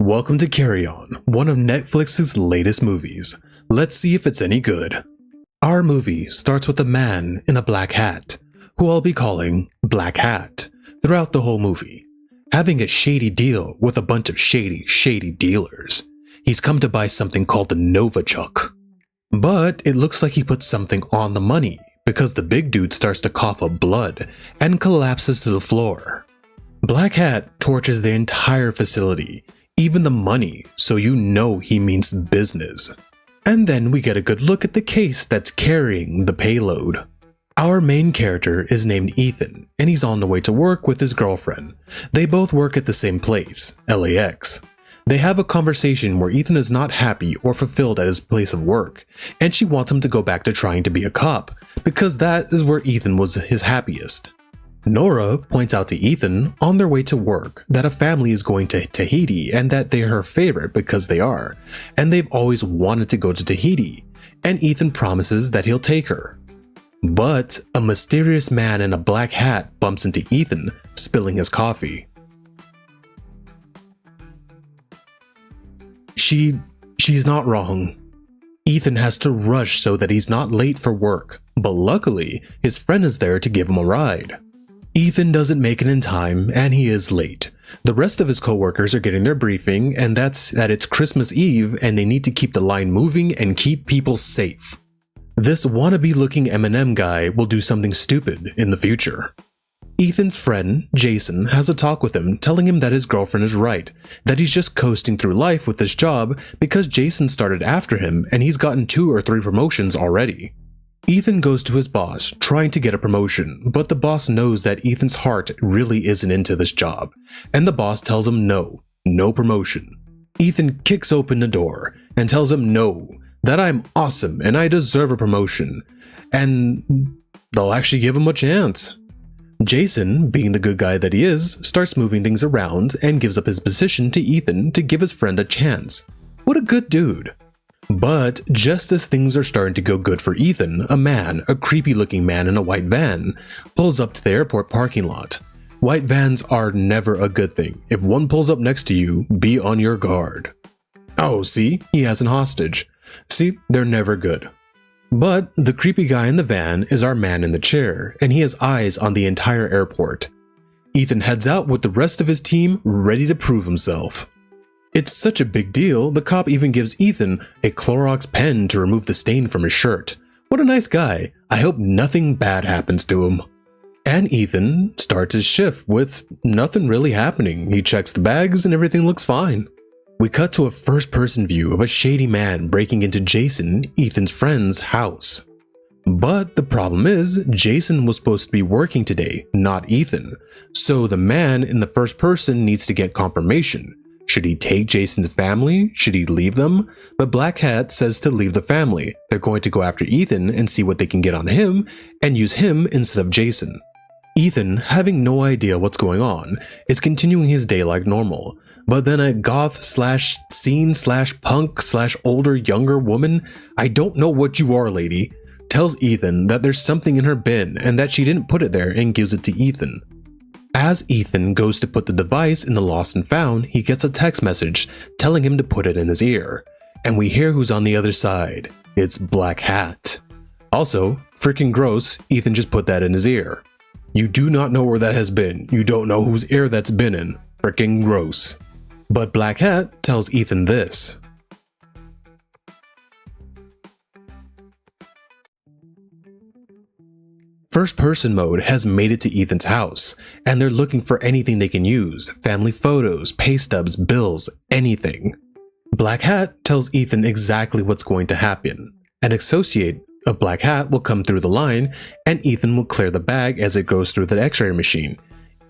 Welcome to Carry On, one of Netflix's latest movies. Let's see if it's any good. Our movie starts with a man in a black hat, who I'll be calling Black Hat, throughout the whole movie, having a shady deal with a bunch of shady dealers. He's come to buy something called the Novichok. But it looks like he put something on the money, because the big dude starts to cough up blood and collapses to the floor. Black Hat torches the entire facility, even the money, so you know he means business. And then we get a good look at the case that's carrying the payload. Our main character is named Ethan, and he's on the way to work with his girlfriend. They both work at the same place, LAX. They have a conversation where Ethan is not happy or fulfilled at his place of work, and she wants him to go back to trying to be a cop, because that is where Ethan was his happiest. Nora points out to Ethan on their way to work that a family is going to Tahiti and that they're her favorite because they are, and they've always wanted to go to Tahiti, and Ethan promises that he'll take her. But a mysterious man in a black hat bumps into Ethan, spilling his coffee. She's not wrong. Ethan has to rush so that he's not late for work, but luckily his friend is there to give him a ride. Ethan doesn't make it in time, and he is late. The rest of his co-workers are getting their briefing, and that's that it's Christmas Eve and they need to keep the line moving and keep people safe. This wannabe-looking M&M guy will do something stupid in the future. Ethan's friend, Jason, has a talk with him, telling him that his girlfriend is right, that he's just coasting through life with this job because Jason started after him and he's gotten 2 or 3 promotions already. Ethan goes to his boss, trying to get a promotion, but the boss knows that Ethan's heart really isn't into this job, and the boss tells him no promotion. Ethan kicks open the door and tells him no, that I'm awesome and I deserve a promotion, and they'll actually give him a chance. Jason, being the good guy that he is, starts moving things around and gives up his position to Ethan to give his friend a chance. What a good dude. But just as things are starting to go good for Ethan, a creepy looking man in a white van, pulls up to the airport parking lot. White vans are never a good thing. If one pulls up next to you, be on your guard. Oh, see? He has an hostage. See? They're never good. But the creepy guy in the van is our man in the chair, and he has eyes on the entire airport. Ethan heads out with the rest of his team, ready to prove himself. It's such a big deal, the cop even gives Ethan a Clorox pen to remove the stain from his shirt. What a nice guy. I hope nothing bad happens to him. And Ethan starts his shift with nothing really happening. He checks the bags and everything looks fine. We cut to a first-person view of a shady man breaking into Jason, Ethan's friend's house. But the problem is, Jason was supposed to be working today, not Ethan. So the man in the first person needs to get confirmation. Should he take Jason's family? Should he leave them? But Black Hat says to leave the family. They're going to go after Ethan and see what they can get on him and use him instead of Jason. Ethan, having no idea what's going on, is continuing his day like normal. But then a goth/scene/punk/older younger woman, I don't know what you are, lady, tells Ethan that there's something in her bin and that she didn't put it there and gives it to Ethan. As Ethan goes to put the device in the lost and found, he gets a text message telling him to put it in his ear. And we hear who's on the other side. It's Black Hat. Also, freaking gross, Ethan just put that in his ear. You do not know where that has been. You don't know whose ear that's been in. Freaking gross. But Black Hat tells Ethan this. First person mode has made it to Ethan's house, and they're looking for anything they can use, family photos, pay stubs, bills, anything. Black Hat tells Ethan exactly what's going to happen. An associate of Black Hat will come through the line, and Ethan will clear the bag as it goes through the x-ray machine.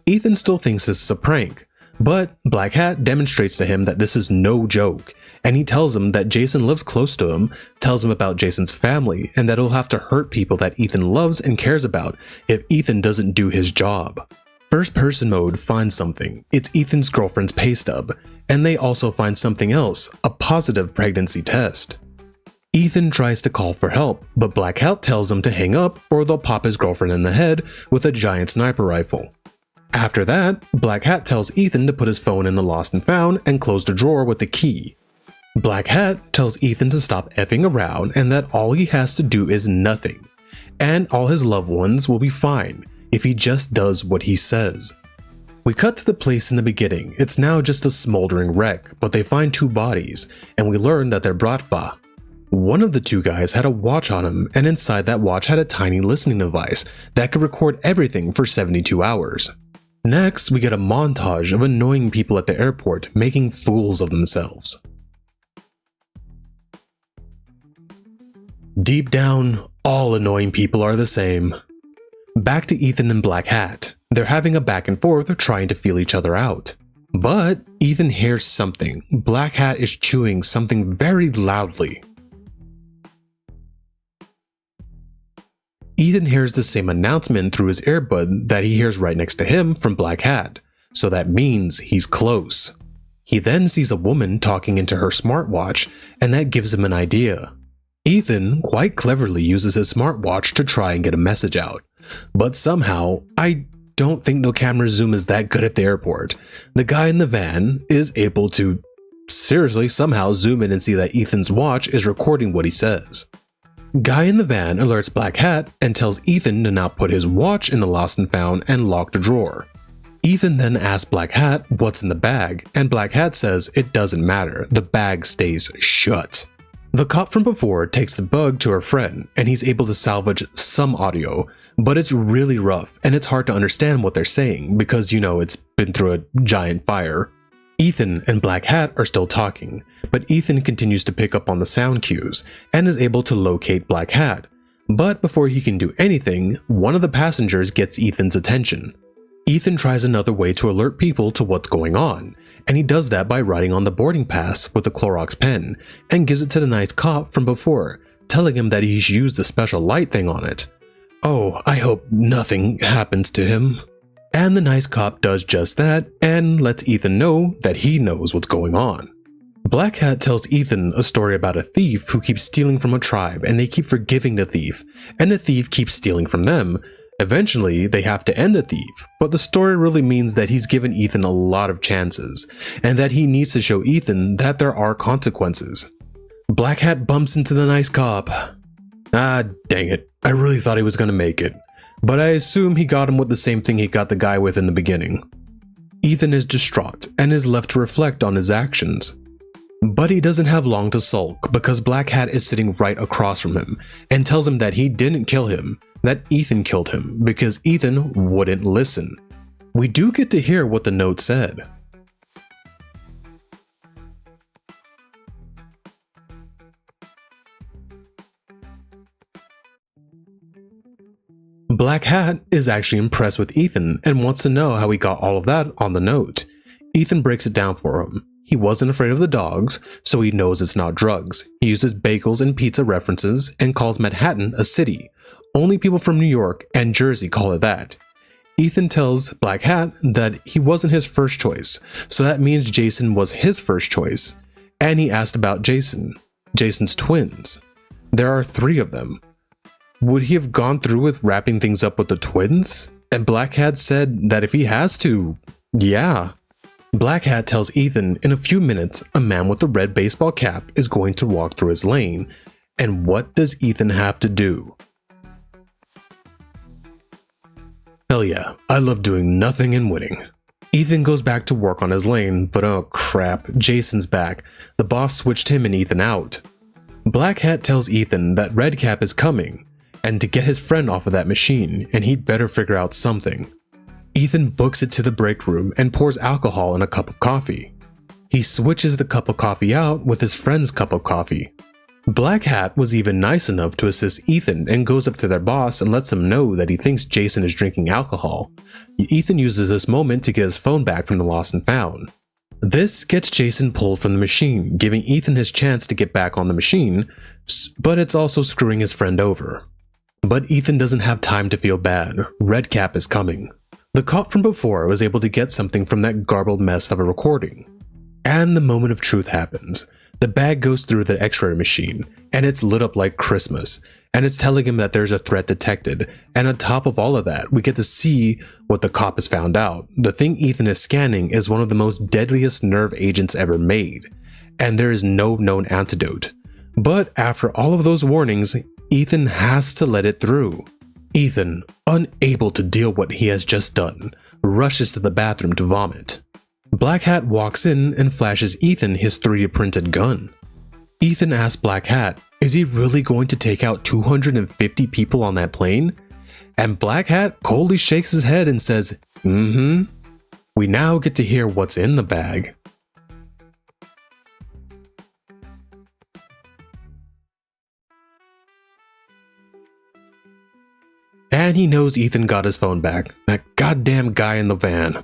Ethan still thinks this is a prank, but Black Hat demonstrates to him that this is no joke, and he tells him that Jason lives close to him, tells him about Jason's family, and that he'll have to hurt people that Ethan loves and cares about if Ethan doesn't do his job. First person mode finds something. It's Ethan's girlfriend's pay stub, and they also find something else, a positive pregnancy test. Ethan tries to call for help, but Black Hat tells him to hang up or they'll pop his girlfriend in the head with a giant sniper rifle. After that, Black Hat tells Ethan to put his phone in the lost and found and close the drawer with the key. Black Hat tells Ethan to stop effing around and that all he has to do is nothing, and all his loved ones will be fine if he just does what he says. We cut to the place in the beginning. It's now just a smoldering wreck, but they find 2 bodies, and we learn that they're Bratva. One of the 2 guys had a watch on him, and inside that watch had a tiny listening device that could record everything for 72 hours. Next, we get a montage of annoying people at the airport making fools of themselves. Deep down, all annoying people are the same. Back to Ethan and Black Hat. They're having a back and forth trying to feel each other out. But Ethan hears something. Black Hat is chewing something very loudly. Ethan hears the same announcement through his earbud that he hears right next to him from Black Hat, so that means he's close. He then sees a woman talking into her smartwatch, and that gives him an idea. Ethan quite cleverly uses his smartwatch to try and get a message out, but somehow, I don't think no camera zoom is that good at the airport. The guy in the van is able to seriously somehow zoom in and see that Ethan's watch is recording what he says. Guy in the van alerts Black Hat and tells Ethan to now put his watch in the lost and found and lock the drawer. Ethan then asks Black Hat what's in the bag, and Black Hat says it doesn't matter, the bag stays shut. The cop from before takes the bug to her friend, and he's able to salvage some audio, but it's really rough and it's hard to understand what they're saying because, it's been through a giant fire. Ethan and Black Hat are still talking, but Ethan continues to pick up on the sound cues and is able to locate Black Hat. But before he can do anything, one of the passengers gets Ethan's attention. Ethan tries another way to alert people to what's going on, and he does that by writing on the boarding pass with a Clorox pen and gives it to the nice cop from before, telling him that he should use the special light thing on it. Oh, I hope nothing happens to him. And the nice cop does just that and lets Ethan know that he knows what's going on. Black Hat tells Ethan a story about a thief who keeps stealing from a tribe and they keep forgiving the thief, and the thief keeps stealing from them. Eventually, they have to end the thief, but the story really means that he's given Ethan a lot of chances, and that he needs to show Ethan that there are consequences. Black Hat bumps into the nice cop. Ah, dang it, I really thought he was gonna make it, but I assume he got him with the same thing he got the guy with in the beginning. Ethan is distraught and is left to reflect on his actions. But he doesn't have long to sulk because Black Hat is sitting right across from him and tells him that he didn't kill him, that Ethan killed him because Ethan wouldn't listen. We do get to hear what the note said. Black Hat is actually impressed with Ethan and wants to know how he got all of that on the note. Ethan breaks it down for him. He wasn't afraid of the dogs, so he knows it's not drugs. He uses bagels and pizza references and calls Manhattan a city. Only people from New York and Jersey call it that. Ethan tells Black Hat that he wasn't his first choice, so that means Jason was his first choice. And he asked about Jason's twins. There are 3 of them. Would he have gone through with wrapping things up with the twins? And Black Hat said that if he has to, yeah. Black Hat tells Ethan in a few minutes a man with a red baseball cap is going to walk through his lane. And what does Ethan have to do? Hell yeah, I love doing nothing and winning. Ethan goes back to work on his lane, but oh crap, Jason's back. The boss switched him and Ethan out. Black Hat tells Ethan that Redcap is coming, and to get his friend off of that machine, and he'd better figure out something. Ethan books it to the break room and pours alcohol in a cup of coffee. He switches the cup of coffee out with his friend's cup of coffee. Black Hat was even nice enough to assist Ethan and goes up to their boss and lets them know that he thinks Jason is drinking alcohol. Ethan uses this moment to get his phone back from the lost and found. This gets Jason pulled from the machine, giving Ethan his chance to get back on the machine, but it's also screwing his friend over. But Ethan doesn't have time to feel bad. Redcap is coming. The cop from before was able to get something from that garbled mess of a recording. And the moment of truth happens. The bag goes through the x-ray machine, and it's lit up like Christmas, and it's telling him that there's a threat detected. And on top of all of that, we get to see what the cop has found out. The thing Ethan is scanning is one of the most deadliest nerve agents ever made, and there is no known antidote. But after all of those warnings, Ethan has to let it through. Ethan, unable to deal what he has just done, rushes to the bathroom to vomit. Black Hat walks in and flashes Ethan his 3D printed gun. Ethan asks Black Hat, is he really going to take out 250 people on that plane? And Black Hat coldly shakes his head and says, We now get to hear what's in the bag. And he knows Ethan got his phone back, that goddamn guy in the van.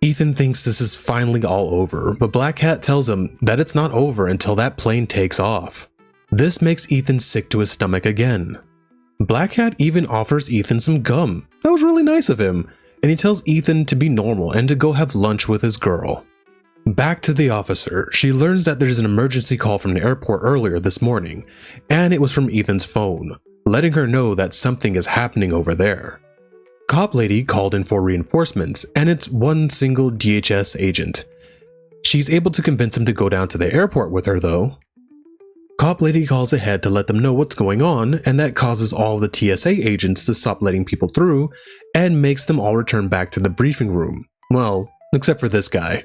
Ethan thinks this is finally all over, but Black Hat tells him that it's not over until that plane takes off. This makes Ethan sick to his stomach again. Black Hat even offers Ethan some gum. That was really nice of him, and he tells Ethan to be normal and to go have lunch with his girl. Back to the officer, she learns that there's an emergency call from the airport earlier this morning, and it was from Ethan's phone, letting her know that something is happening over there. Cop lady called in for reinforcements, and it's one single DHS agent. She's able to convince him to go down to the airport with her though. Cop lady calls ahead to let them know what's going on, and that causes all the TSA agents to stop letting people through and makes them all return back to the briefing room. Well, except for this guy.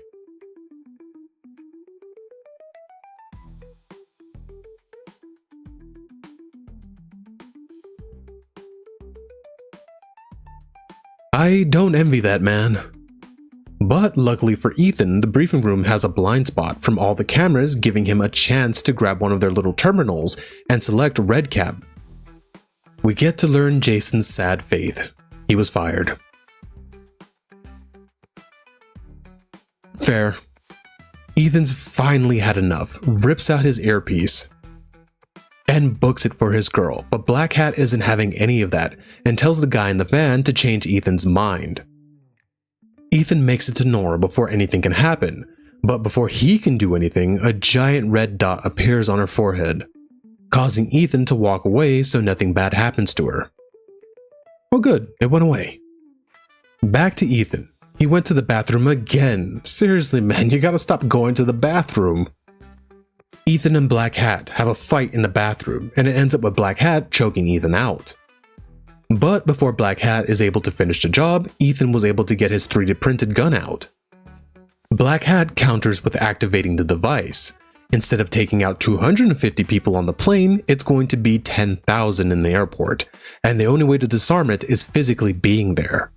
I don't envy that man. But luckily for Ethan, the briefing room has a blind spot from all the cameras, giving him a chance to grab one of their little terminals and select Redcap. We get to learn Jason's sad fate. He was fired. Fair. Ethan's finally had enough, rips out his earpiece, and books it for his girl, but Black Hat isn't having any of that and tells the guy in the van to change Ethan's mind. Ethan makes it to Nora before anything can happen, but before he can do anything, a giant red dot appears on her forehead, causing Ethan to walk away so nothing bad happens to her. Oh good, it went away. Back to Ethan. He went to the bathroom again. Seriously man, you gotta stop going to the bathroom. Ethan and Black Hat have a fight in the bathroom, and it ends up with Black Hat choking Ethan out. But before Black Hat is able to finish the job, Ethan was able to get his 3D printed gun out. Black Hat counters with activating the device. Instead of taking out 250 people on the plane, it's going to be 10,000 in the airport, and the only way to disarm it is physically being there.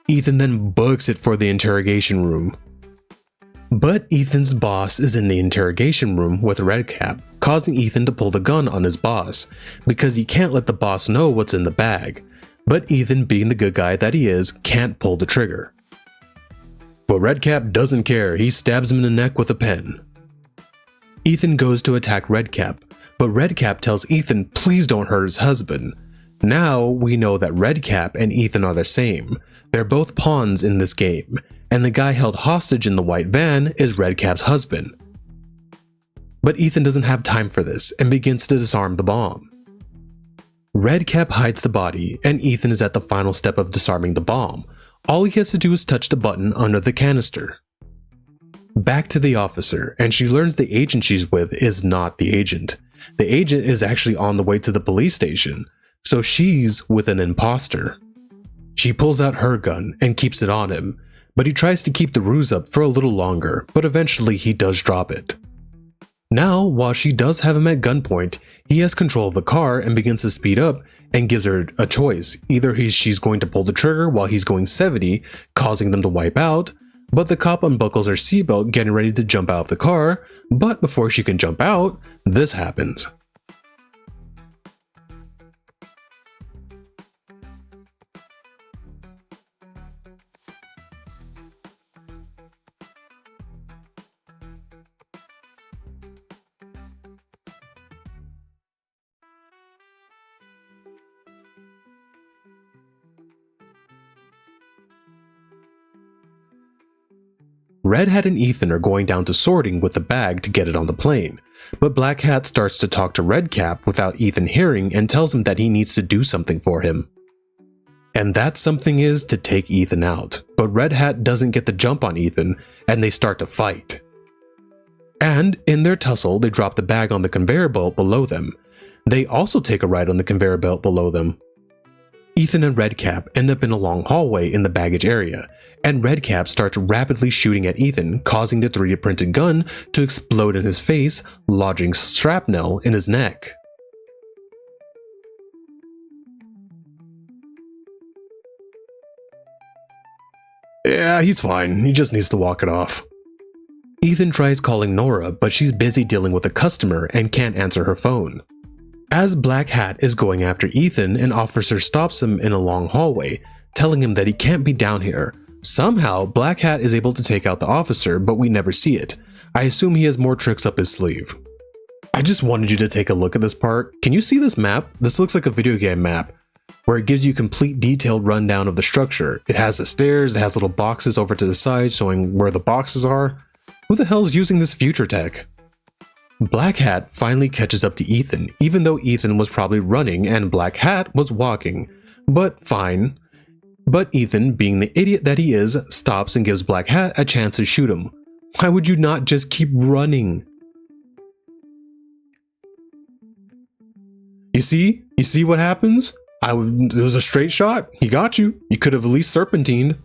Ethan then books it for the interrogation room. But Ethan's boss is in the interrogation room with Redcap, causing Ethan to pull the gun on his boss, because he can't let the boss know what's in the bag. But Ethan, being the good guy that he is, can't pull the trigger. But Redcap doesn't care, he stabs him in the neck with a pen. Ethan goes to attack Redcap, but Redcap tells Ethan please don't hurt his husband. Now we know that Redcap and Ethan are the same. They're both pawns in this game, and the guy held hostage in the white van is Redcap's husband. But Ethan doesn't have time for this and begins to disarm the bomb. Redcap hides the body, and Ethan is at the final step of disarming the bomb. All he has to do is touch the button under the canister. Back to the officer, and she learns the agent she's with is not the agent. The agent is actually on the way to the police station, so she's with an imposter. She pulls out her gun and keeps it on him, but he tries to keep the ruse up for a little longer, but eventually he does drop it. Now, while she does have him at gunpoint, he has control of the car and begins to speed up and gives her a choice. Either she's going to pull the trigger while he's going 70, causing them to wipe out, but the cop unbuckles her seatbelt, getting ready to jump out of the car, but before she can jump out, this happens. Red Hat and Ethan are going down to sorting with the bag to get it on the plane, but Black Hat starts to talk to Red Cap without Ethan hearing and tells him that he needs to do something for him. And that something is to take Ethan out, but Red Hat doesn't get the jump on Ethan and they start to fight. And in their tussle, they drop the bag on the conveyor belt below them. They also take a ride on the conveyor belt below them. Ethan and Red Cap end up in a long hallway in the baggage area, and Red Cap starts rapidly shooting at Ethan, causing the 3D printed gun to explode in his face, lodging shrapnel in his neck. Yeah, he's fine. He just needs to walk it off. Ethan tries calling Nora, but she's busy dealing with a customer and can't answer her phone. As Black Hat is going after Ethan, an officer stops him in a long hallway, telling him that he can't be down here. Somehow, Black Hat is able to take out the officer, but we never see it. I assume he has more tricks up his sleeve. I just wanted you to take a look at this part. Can you see this map? This looks like a video game map, where it gives you complete detailed rundown of the structure. It has the stairs, it has little boxes over to the side showing where the boxes are. Who the hell is using this future tech? Black Hat finally catches up to Ethan, even though Ethan was probably running and Black Hat was walking. But fine. But Ethan, being the idiot that he is, stops and gives Black Hat a chance to shoot him. Why would you not just keep running? You see what happens? It was a straight shot. He got you. You could have at least serpentined.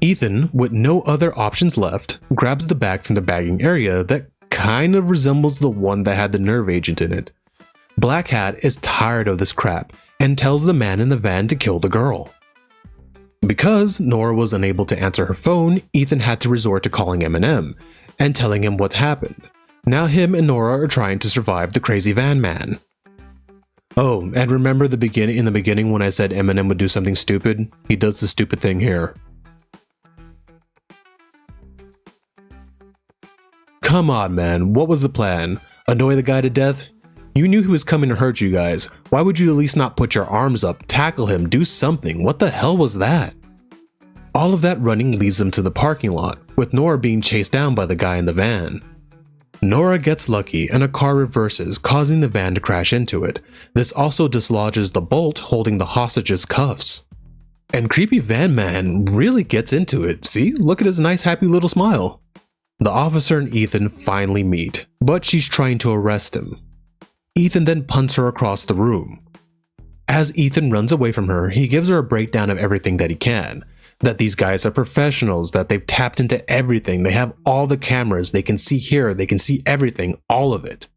Ethan, with no other options left, grabs the bag from the bagging area that kind of resembles the one that had the nerve agent in it. Black Hat is tired of this crap and tells the man in the van to kill the girl. Because Nora was unable to answer her phone, Ethan had to resort to calling Eminem and telling him what happened. Now him and Nora are trying to survive the crazy van man. Oh, and remember in the beginning when I said Eminem would do something stupid? He does the stupid thing here. Come on, man, what was the plan? Annoy the guy to death? You knew he was coming to hurt you guys. Why would you at least not put your arms up, tackle him, do something? What the hell was that? All of that running leads them to the parking lot, with Nora being chased down by the guy in the van. Nora gets lucky and a car reverses, causing the van to crash into it. This also dislodges the bolt holding the hostage's cuffs. And creepy van man really gets into it. See, look at his nice happy little smile. The officer and Ethan finally meet, but she's trying to arrest him. Ethan then punts her across the room. As Ethan runs away from her, he gives her a breakdown of everything that he can. That these guys are professionals, that they've tapped into everything, they have all the cameras, they can see here, they can see everything, all of it.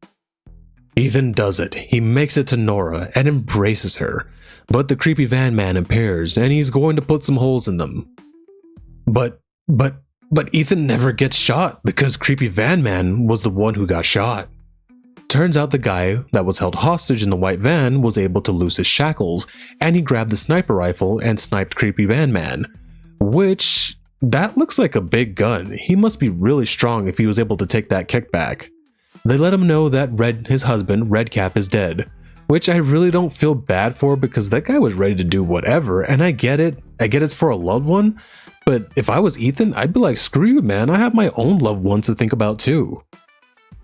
Ethan does it. He makes it to Nora and embraces her, but the creepy van man appears and he's going to put some holes in them. But Ethan never gets shot because creepy van man was the one who got shot. Turns out the guy that was held hostage in the white van was able to loose his shackles and he grabbed the sniper rifle and sniped creepy van man. Which, that looks like a big gun. He must be really strong if he was able to take that kickback. They let him know that his husband, Red Cap, is dead, which I really don't feel bad for because that guy was ready to do whatever, and I get it. I get it's for a loved one, but if I was Ethan, I'd be like, screw you, man. I have my own loved ones to think about too.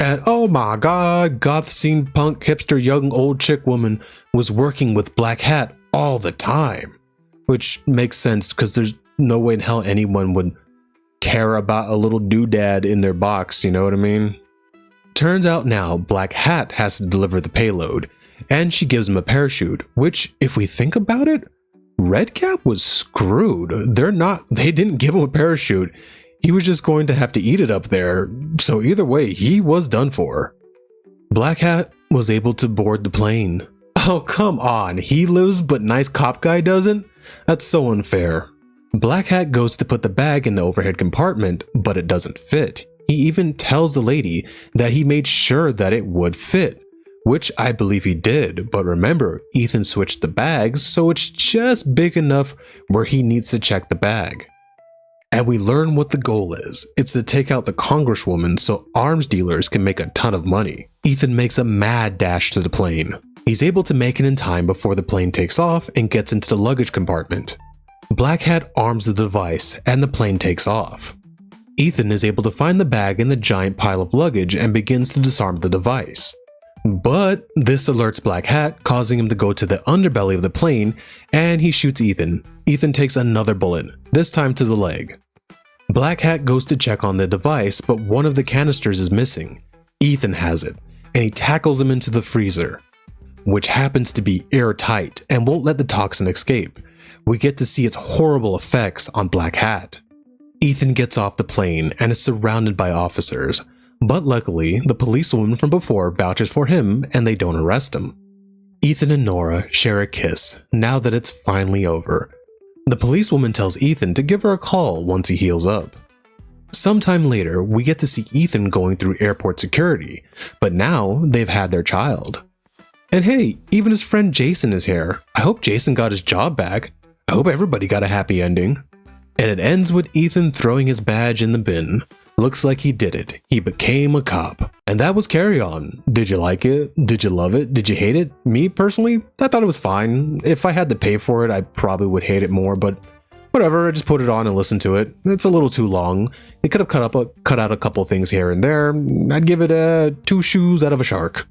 And oh my god, goth scene punk hipster young old chick woman was working with Black Hat all the time. Which makes sense because there's no way in hell anyone would care about a little doodad in their box, you know what I mean? Turns out now Black Hat has to deliver the payload, and she gives him a parachute, which, if we think about it, Red Cap was screwed. They didn't give him a parachute. He was just going to have to eat it up there, so either way, he was done for. Black Hat was able to board the plane. Oh, come on, he lives but nice cop guy doesn't? That's so unfair. Black Hat goes to put the bag in the overhead compartment, but it doesn't fit. He even tells the lady that he made sure that it would fit, which I believe he did, but remember, Ethan switched the bags, so it's just big enough where he needs to check the bag. And we learn what the goal is. It's to take out the congresswoman so arms dealers can make a ton of money. Ethan makes a mad dash to the plane. He's able to make it in time before the plane takes off and gets into the luggage compartment. Black Hat arms the device and the plane takes off. Ethan is able to find the bag in the giant pile of luggage and begins to disarm the device. But this alerts Black Hat, causing him to go to the underbelly of the plane, and he shoots Ethan. Ethan takes another bullet, this time to the leg. Black Hat goes to check on the device, but one of the canisters is missing. Ethan has it, and he tackles him into the freezer, which happens to be airtight and won't let the toxin escape. We get to see its horrible effects on Black Hat. Ethan gets off the plane and is surrounded by officers, but luckily the policewoman from before vouches for him and they don't arrest him. Ethan and Nora share a kiss now that it's finally over. The policewoman tells Ethan to give her a call once he heals up. Sometime later, we get to see Ethan going through airport security, but now they've had their child. And hey, even his friend Jason is here. I hope Jason got his job back. I hope everybody got a happy ending. And it ends with Ethan throwing his badge in the bin. Looks like he did it. He became a cop. And that was Carry On. Did you like it? Did you love it? Did you hate it? Me personally, I thought it was fine. If I had to pay for it, I probably would hate it more, but whatever, I just put it on and listened to it. It's a little too long. They could have cut out a couple things here and there. I'd give it 2 shoes out of a shark.